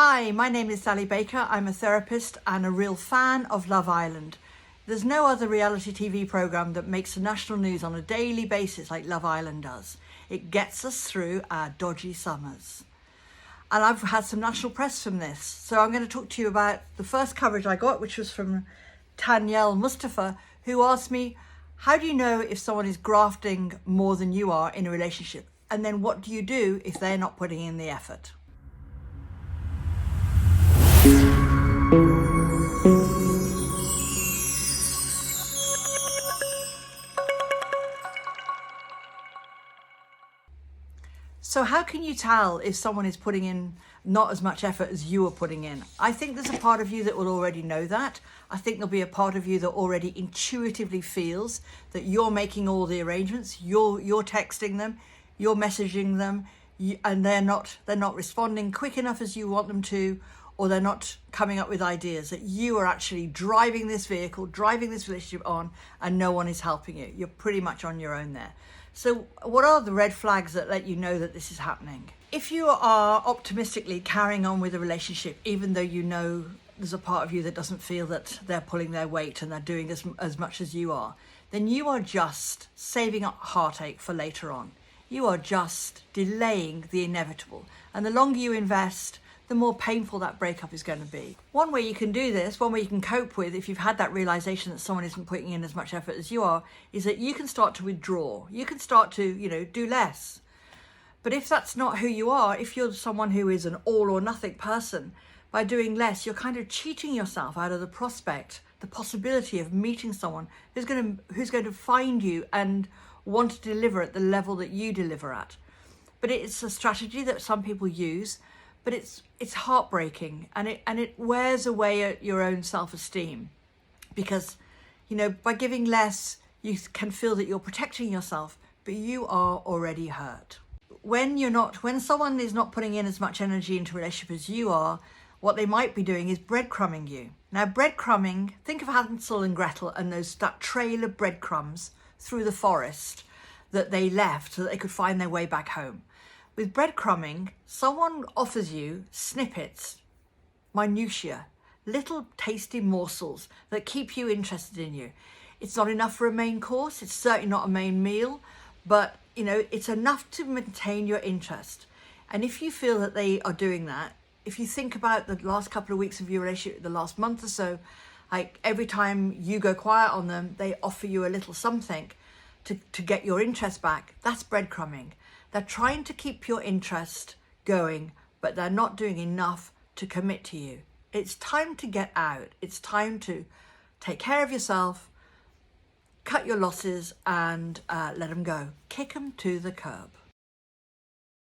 Hi, my name is Sally Baker. I'm a therapist and a real fan of Love Island. There's no other reality TV programme that makes the national news on a daily basis like Love Island does. It gets us through our dodgy summers. And I've had some national press from this. So I'm going to talk to you about the first coverage I got, which was from Tanyel Mustafa, who asked me, how do you know if someone is grafting more than you are in a relationship? And then what do you do if they're not putting in the effort? So how can you tell if someone is putting in not as much effort as you are putting in? I think there's a part of you that will already know that. I think there'll be a part of you that already intuitively feels that you're making all the arrangements, you're texting them, you're messaging them, and they're not responding quick enough as you want them to, or they're not coming up with ideas, that you are actually driving this vehicle, driving this relationship on, and no one is helping you. You're pretty much on your own there. So what are the red flags that let you know that this is happening? If you are optimistically carrying on with a relationship, even though you know there's a part of you that doesn't feel that they're pulling their weight and they're doing as much as you are, then you are just saving up heartache for later on. You are just delaying the inevitable. And the longer you invest, the more painful that breakup is going to be. One way you can do this, one way you can cope with if you've had that realization that someone isn't putting in as much effort as you are, is that you can start to withdraw. You can start to, do less. But if that's not who you are, if you're someone who is an all or nothing person, by doing less, you're kind of cheating yourself out of the prospect, the possibility of meeting someone who's going to find you and want to deliver at the level that you deliver at. But it's a strategy that some people use, but it's heartbreaking, and it wears away at your own self-esteem, because by giving less you can feel that you're protecting yourself, but you are already hurt. When someone is not putting in as much energy into a relationship as you are, what they might be doing is breadcrumbing you. Now, breadcrumbing, think of Hansel and Gretel and that trail of breadcrumbs through the forest that they left so that they could find their way back home. With breadcrumbing, someone offers you snippets, minutiae, little tasty morsels that keep you interested in you. It's not enough for a main course, it's certainly not a main meal, but it's enough to maintain your interest. And if you feel that they are doing that, if you think about the last couple of weeks of your relationship, the last month or so, like every time you go quiet on them, they offer you a little something to get your interest back. That's breadcrumbing. They're trying to keep your interest going, but they're not doing enough to commit to you. It's time to get out. It's time to take care of yourself, cut your losses, and let them go. Kick them to the curb.